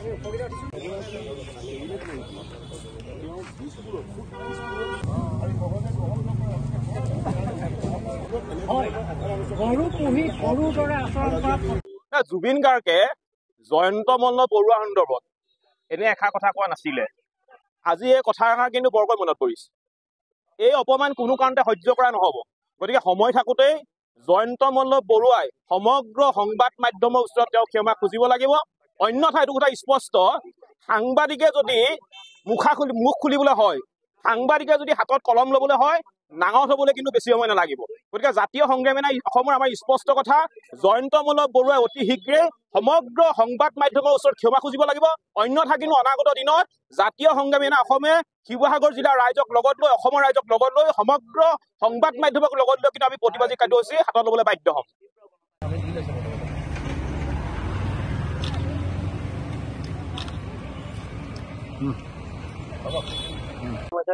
জুবিন গাৰ্গে জয়ন্ত মল্ল বৰুৱা সন্দৰ্ভত এনে এষাৰ কথা কোৱা নাছিলে। আজি এই কথাষাৰ কিন্তু বৰকৈ মনত পৰিছে। এই অপমান কোনো কাৰণতে সহ্য কৰা নহ'ব। গতিকে সময় থাকোঁতেই জয়ন্ত মল্ল বৰুৱাই সমগ্ৰ সংবাদ মাধ্যমৰ ওচৰত তেওঁ ক্ষমা খুজিব লাগিব। অন্যথা এইটো কথা স্পষ্ট, সাংবাদিকে যদি মুখ খুলিবলৈ হয়, সাংবাদিকে যদি হাতত কলম ল'বলৈ হয়, নাঙঠ হ'বলৈ কিন্তু বেছি সময় নালাগিব। গতিকে জাতীয় সংগ্ৰামী নাই অসমৰ আমাৰ স্পষ্ট কথা, জয়ন্ত মল্ল বৰুৱাই অতি শীঘ্ৰে সমগ্ৰ সংবাদ মাধ্যমৰ ওচৰত ক্ষমা খুজিব লাগিব। অন্যথা কিন্তু অনাগত দিনত জাতীয় সংগ্ৰামী নাই অসমে শিৱসাগৰ জিলাৰ ৰাইজক লগত লৈ, অসমৰ ৰাইজক লগত লৈ, সমগ্ৰ সংবাদ মাধ্যমক লগত লৈ কিন্তু আমি প্ৰতিবাদী কাৰ্যসূচী হাতত ল'বলৈ বাধ্য হ'ম।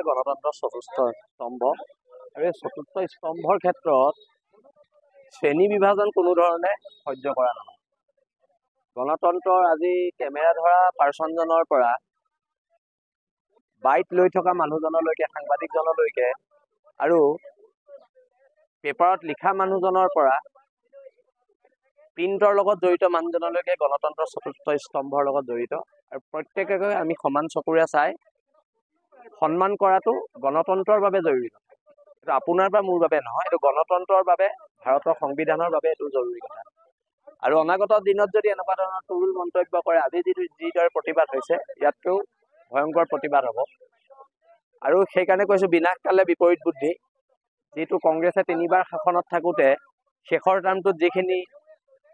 গণতন্ত্ৰৰ চতুৰ্থ স্তম্ভ আৰু এই চতুৰ্থ স্তম্ভৰ ক্ষেত্ৰত শ্ৰেণী বিভাজন কোনো ধৰণে সহ্য কৰা নহয়। গণতন্ত্ৰৰ আজি কেমেৰা ধৰা পাৰ্চনজনৰ পৰা বাইট লৈ থকা মানুহজনলৈকে, সাংবাদিকজনলৈকে আৰু পেপাৰত লিখা মানুহজনৰ পৰা প্ৰিণ্টৰ লগত জড়িত মানুহজনলৈকে গণতন্ত্ৰৰ চতুৰ্থ স্তম্ভৰ লগত জড়িত। আৰু প্ৰত্যেকে আমি সমান চকুৰে চাই সন্মান কৰাটো গণতন্ত্ৰৰ বাবে জৰুৰী। এইটো আপোনাৰ বা মোৰ বাবে নহয়, এইটো গণতন্ত্ৰৰ বাবে, ভাৰতৰ সংবিধানৰ বাবে এইটো জৰুৰী কথা। আৰু অনাগত দিনত যদি এনেকুৱা ধৰণৰ তুল মন্তব্য কৰে, আজি যিদৰে প্ৰতিবাদ হৈছে, ইয়াতকৈও ভয়ংকৰ প্ৰতিবাদ হ'ব। আৰু সেইকাৰণে কৈছোঁ, বিনাশকালে বিপৰীত বুদ্ধি। যিটো কংগ্ৰেছে 3বাৰ শাসনত থাকোঁতে শেষৰ টাৰ্মটোত যিখিনি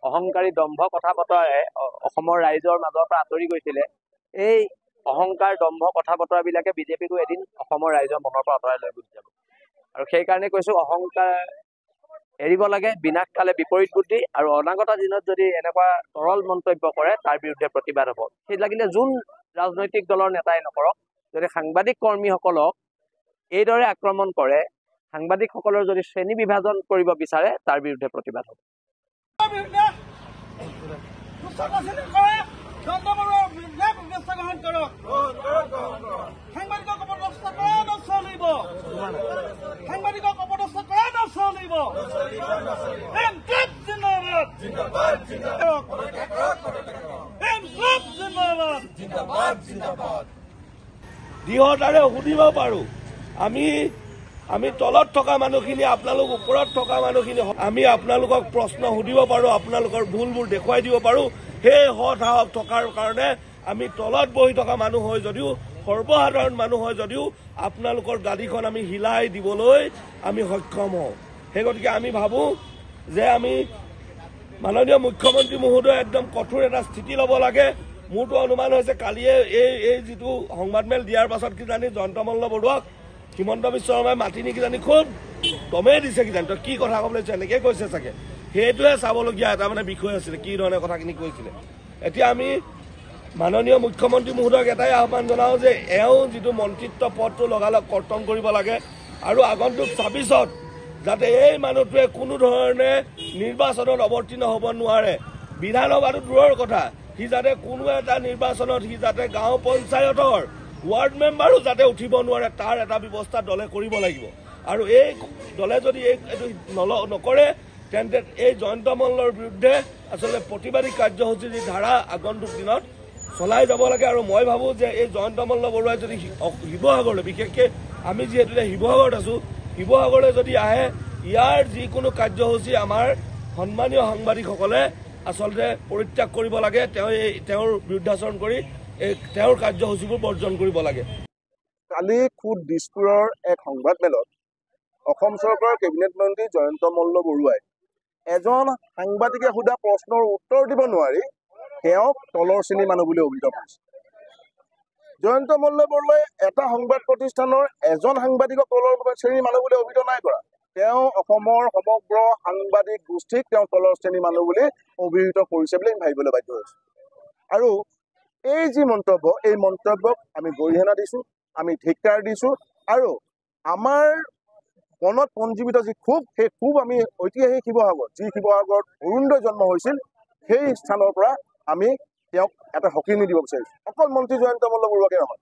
অহংকাৰী দম্ভ কথা বতৰাৰে অসমৰ ৰাইজৰ মাজৰ পৰা আঁতৰি গৈছিলে, এই অহংকাৰ দম্ভ কথা বতৰাবিলাকে বিজেপিকো এদিন অসমৰ ৰাইজৰ মনৰ পৰা আঁতৰাই লৈ গুচি যাব। আৰু সেইকাৰণে কৈছোঁ, অহংকাৰ এৰিব লাগে, বিনাশকালে বিপৰীত বুদ্ধি। আৰু অনাগত দিনত যদি এনেকুৱা তৰল মন্তব্য কৰে, তাৰ বিৰুদ্ধে প্ৰতিবাদ হ'ব। সেই লাগিলে যোন ৰাজনৈতিক দলৰ নেতাই নকৰক, যদি সাংবাদিক কৰ্মীসকলক এইদৰে আক্ৰমণ কৰে, সাংবাদিকসকলৰ যদি শ্ৰেণী বিভাজন কৰিব বিচাৰে, তাৰ বিৰুদ্ধে প্ৰতিবাদ হ'ব। দৃঢ়তাৰে সুধিব পাৰোঁ, আমি তলত থকা মানুহখিনি, আপোনালোক ওপৰত থকা মানুহখিনি, আমি আপোনালোকক প্ৰশ্ন সুধিব পাৰোঁ, আপোনালোকৰ ভুলবোৰ দেখুৱাই দিব পাৰোঁ। সেই সৎসাহস থকাৰ কাৰণে আমি তলত বহি থকা মানুহ হয় যদিও, সৰ্বসাধাৰণ মানুহ হয় যদিও, আপোনালোকৰ গাড়ীখন আমি হিলাই দিবলৈ আমি সক্ষম হওঁ। সেই গতিকে আমি ভাবোঁ যে আমি মাননীয় মুখ্যমন্ত্ৰী মহোদয় একদম কঠোৰ এটা স্থিতি ল'ব লাগে। মোৰতো অনুমান হৈছে কালিয়ে এই যিটো সংবাদমেল দিয়াৰ পাছত কিজানি জয়ন্ত মল্ল বৰুৱাক হিমন্ত বিশ্ব শৰ্মাই মাতি নি কিজানি খুব দমেই দিছে কিজানি, তই কি কথা ক'বলৈ এনেকৈ কৈছে চাগে। সেইটোহে চাবলগীয়া এটা মানে বিষয় আছিলে, কি ধৰণে কথাখিনি কৈছিলে। এতিয়া আমি মাননীয় মুখ্যমন্ত্ৰী মহোদয়ক এটাই আহ্বান জনাওঁ যে এওঁ যিটো মন্ত্ৰিত্ব পদটো লগালগ কৰ্তন কৰিব লাগে, আৰু আগন্তুক 26ত যাতে এই মানুহটোৱে কোনো ধৰণে নিৰ্বাচনত অৱতীৰ্ণ হ'ব নোৱাৰে। বিধানসভাটো দূৰৰ কথা, সি যাতে কোনো এটা নিৰ্বাচনত সি যাতে গাঁও পঞ্চায়তৰ ৱাৰ্ড মেম্বাৰো যাতে উঠিব নোৱাৰে, তাৰ এটা ব্যৱস্থা দলে কৰিব লাগিব। আৰু এই দলে যদি এইটো নকৰে, তেন্তে এই জয়ন্ত মল্লৰ বিৰুদ্ধে আচলতে প্ৰতিবাদী কাৰ্যসূচী যি ধাৰা আগন্তুক দিনত চলাই যাব লাগে। আৰু মই ভাবোঁ যে এই জয়ন্ত মল্ল বৰুৱাই যদি শিৱসাগৰলৈ, বিশেষকৈ আমি যিহেতু এতিয়া শিৱসাগৰত আছোঁ, শিৱসাগৰলৈ যদি আহে, ইয়াৰ যিকোনো কাৰ্যসূচী আমাৰ সন্মানীয় সাংবাদিকসকলে আচলতে পৰিত্যাগ কৰিব লাগে। তেওঁৰ বিৰুদ্ধাচৰণ কৰি তেওঁৰ কাৰ্যসূচীবোৰ বৰ্জন কৰিব লাগে। কালি খুদ দিছপুৰৰ এক সংবাদমেলত অসম চৰকাৰৰ কেবিনেট মন্ত্ৰী জয়ন্ত মল্ল বৰুৱাই এজন সাংবাদিকে সোধা প্ৰশ্নৰ উত্তৰ দিব নোৱাৰি তেওঁক তলৰ শ্ৰেণীৰ মানুহ বুলি অভিহিত কৰিছে। জয়ন্ত মল্ল বৰুৱাই এটা সংবাদ প্ৰতিষ্ঠানৰ এজন সাংবাদিকক তলৰ শ্ৰেণীৰ মানুহ বুলি অভিহিত নাই কৰা। তেওঁ অসমৰ সমগ্ৰ সাংবাদিক গোষ্ঠীক তেওঁ তলৰ শ্ৰেণীৰ মানুহ বুলি অভিহিত কৰিছে বুলি আমি ভাবিবলৈ বাধ্য হৈছোঁ। আৰু এই যি মন্তব্য, এই মন্তব্যক আমি গৰিহণা দিছোঁ, আমি ধিক্কাৰ দিছোঁ। আৰু আমাৰ মনত পঞ্জীবিত যি ক্ষোভ, সেই ক্ষোভ আমি ঐতিহাসিক শিৱসাগৰ, যি শিৱসাগৰত অৰুণোদয় জন্ম হৈছিল, সেই স্থানৰ পৰা আমি তেওঁক এটা হকিনি দিব বিচাৰিছোঁ। অকল মন্ত্ৰী জয়ন্ত মল্ল বৰুৱাকে নহয়,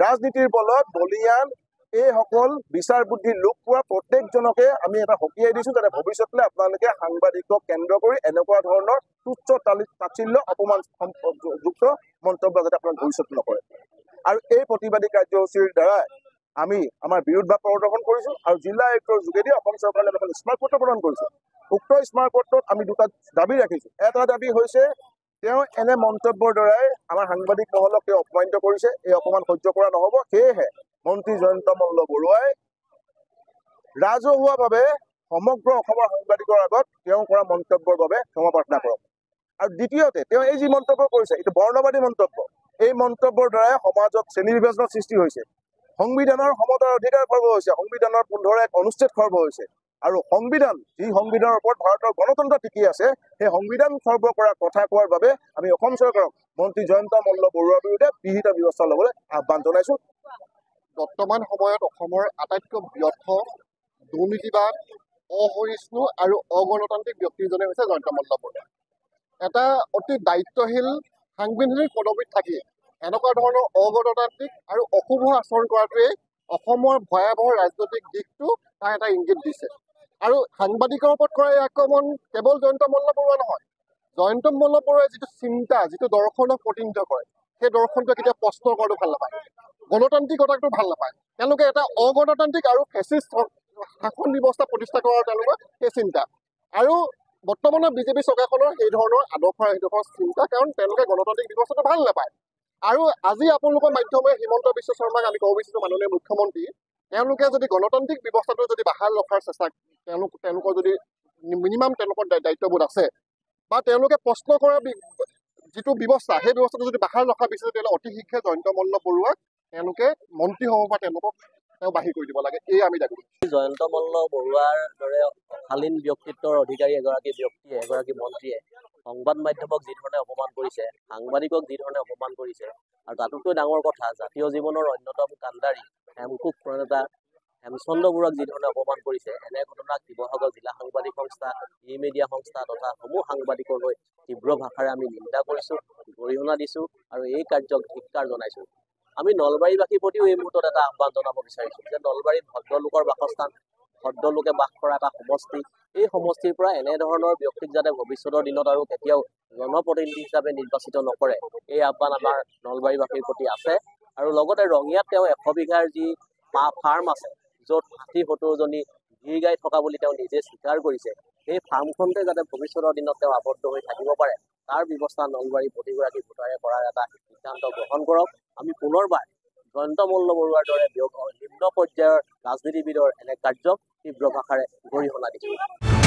ৰাজনীতিৰ বলত বলিয়ান এইসকল বিচাৰ বুদ্ধিৰ লোক পোৱা প্ৰত্যেকজনকে আমি এটা সকীয়াই দিছোঁ, যাতে ভৱিষ্যতলৈ আপোনালোকে সাংবাদিকক কেন্দ্ৰ কৰি এনেকুৱা ধৰণৰ তুচ্ছ তাচ্ছিল্য অপমানযুক্ত মন্তব্য যাতে আপোনাক ভৱিষ্যত নকৰে। আৰু এই প্ৰতিবাদী কাৰ্যসূচীৰ দ্বাৰাই আমি আমাৰ বিৰোধ ভাৱ প্ৰদৰ্শন কৰিছোঁ আৰু জিলা আয়ুক্তৰ যোগেদি অসম চৰকাৰে এখন স্মাৰক পত্ৰ প্ৰদান কৰিছোঁ। উক্ত স্মাৰক পত্ৰত আমি দুটা দাবী ৰাখিছোঁ। এটা দাবী হৈছে তেওঁ এনে মন্তব্যৰ দ্বাৰাই আমাৰ সাংবাদিক মহলক তেওঁ অপমানিত কৰিছে, এই অপমান সহ্য কৰা নহ'ব। সেয়েহে মন্ত্ৰী জয়ন্ত মল্ল বৰুৱাই ৰাজহুৱাভাৱে সমগ্ৰ অসমৰ সাংবাদিকৰ আগত তেওঁ কৰা মন্তব্যৰ বাবে ক্ষমা প্ৰাৰ্থনা কৰক। আৰু দ্বিতীয়তে তেওঁ এই যি মন্তব্য কৰিছে এইটো বৰ্ণবাদী মন্তব্য। এই মন্তব্যৰ দ্বাৰাই সমাজত শ্ৰেণী বিভাজনৰ সৃষ্টি হৈছে, সংবিধানৰ সমতাৰ অধিকাৰ খৰ্ব হৈছে, সংবিধানৰ 15 অনুচ্ছেদ খৰ্ব হৈছে। আৰু সংবিধান, যি সংবিধানৰ ওপৰত ভাৰতৰ গণতন্ত্ৰ টিকি আছে, সেই সংবিধান খৰ্ব কৰাৰ কথা কোৱাৰ বাবে আমি অসম চৰকাৰক মন্ত্ৰী জয়ন্ত মল্ল বৰুৱাৰ বিৰুদ্ধে বিহিত ব্যৱস্থা ল'বলৈ আহ্বান জনাইছোঁ। বৰ্তমান সময়ত অসমৰ আটাইতকৈ ব্যৰ্থ, দুৰ্নীতিবাদ, অসহিষ্ণু আৰু অগণতান্ত্ৰিক ব্যক্তিজনে হৈছে জয়ন্ত মল্ল বৰুৱা। এটা অতি দায়িত্বশীল সাংবিধানিক পদবীত থাকি এনেকুৱা ধৰণৰ অগণতান্ত্ৰিক আৰু অশুভ আচৰণ কৰাটোৱে অসমৰ ভয়াৱহ ৰাজনৈতিক দিশটো তাৰ এটা ইংগিত দিছে। আৰু সাংবাদিকৰ ওপৰত কৰা এই আক্ৰমণ কেৱল জয়ন্ত মল্ল বৰুৱা নহয়, জয়ন্ত মল্ল বৰুৱাই যিটো চিন্তা, যিটো দৰ্শনক প্ৰতিনিধিত্ব কৰে, সেই দৰ্শনটোৱে কেতিয়াও প্ৰশ্ন কৰাটো ভাল নাপায়, গণতান্ত্ৰিকতাটো ভাল নাপায়। তেওঁলোকে এটা অগণতান্ত্ৰিক আৰু ফেচিষ্ট শাসন ব্যৱস্থা প্ৰতিষ্ঠা কৰাৰ তেওঁলোকৰ সেই চিন্তা। আৰু বৰ্তমানৰ বিজেপি চৰকাৰখনৰ সেই ধৰণৰ আদৰ্শ চিন্তা, কাৰণ তেওঁলোকে গণতান্ত্ৰিক ব্যৱস্থাটো ভাল নাপায়। আৰু আজি আপোনালোকৰ মাধ্যমে হিমন্ত বিশ্ব শৰ্মাক আমি ক'ব বিচাৰিছোঁ, মাননীয় মুখ্যমন্ত্ৰী, তেওঁলোকে যদি গণতান্ত্ৰিক ব্যৱস্থাটো যদি বাহাল ৰখাৰ চেষ্টা, তেওঁলোকৰ যদি মিনিমাম তেওঁলোকৰ দায়িত্ববোধ আছে বা তেওঁলোকে প্ৰশ্ন কৰা যিটো ব্যৱস্থা, সেই ব্যৱস্থাটো যদি বাহাল ৰখা বিচাৰে, তেতিয়াহ'লে অতি শীঘ্ৰে জয়ন্ত মল্ল বৰুৱাক তেওঁলোকে মন্ত্ৰী হ'ব বা তেওঁলোকক তেওঁ বাহিৰ কৰি দিব লাগে, এই আমি দাবী কৰিছোঁ। জয়ন্ত মল্ল বৰুৱাৰ দৰে অশালীন ব্যক্তিত্বৰ অধিকাৰী এগৰাকী ব্যক্তিয়ে, এগৰাকী মন্ত্ৰীয়ে সংবাদ মাধ্যমক যি ধৰণে অপমান কৰিছে, সাংবাদিকক যি ধৰণে অপমান কৰিছে, আৰু তাতোকৈ ডাঙৰ কথা, জাতীয় জীৱনৰ অন্যতম কাণ্ডাৰী হেমকোষ প্ৰণেতা হেমচন্দ্ৰ বৰুৱাক যি ধৰণে অপমান কৰিছে, এনে ঘটনাক শিৱসাগৰ জিলা সাংবাদিক সংস্থা, ই মিডিয়া সংস্থা তথা সমূহ সাংবাদিকৰ হৈ তীব্ৰ ভাষাৰে আমি নিন্দা কৰিছোঁ, গৰিহণা দিছোঁ আৰু এই কাৰ্যক ধিক্কাৰ জনাইছোঁ। আমি নলবাৰীবাসীৰ প্ৰতিও এই মুহূৰ্তত এটা আহ্বান জনাব বিচাৰিছোঁ যে নলবাৰীত ভদ্ৰলোকৰ বাসস্থান, ভদ্ৰলোকে বাস কৰা এটা সমষ্টি, এই সমষ্টিৰ পৰা এনেধৰণৰ ব্যক্তিক যাতে ভৱিষ্যতৰ দিনত আৰু কেতিয়াও জনপ্ৰতিনিধি হিচাপে নিৰ্বাচিত নকৰে, এই আহ্বান আমাৰ নলবাৰীবাসীৰ প্ৰতি আছে। আৰু লগতে ৰঙিয়াত তেওঁ 100 বিঘাৰ যি ফাৰ্ম আছে, য'ত 60-70জনী গিৰ গাই থকা বুলি তেওঁ নিজে স্বীকাৰ কৰিছে, সেই ফাৰ্মখনতে যাতে ভৱিষ্যতৰ দিনত তেওঁ আবদ্ধ হৈ থাকিব পাৰে, তাৰ ব্যৱস্থা নলবাৰী প্ৰতিগৰাকী ভোটাৰে কৰাৰ এটা সিদ্ধান্ত গ্ৰহণ কৰক। আমি পুনৰবাৰ জয়ন্ত মল্ল বৰুৱাৰ দৰে নিম্ন পৰ্যায়ৰ ৰাজনীতিবিদৰ এনে কাৰ্যক তীব্ৰ ভাষাৰে গৰিহণা দিছোঁ।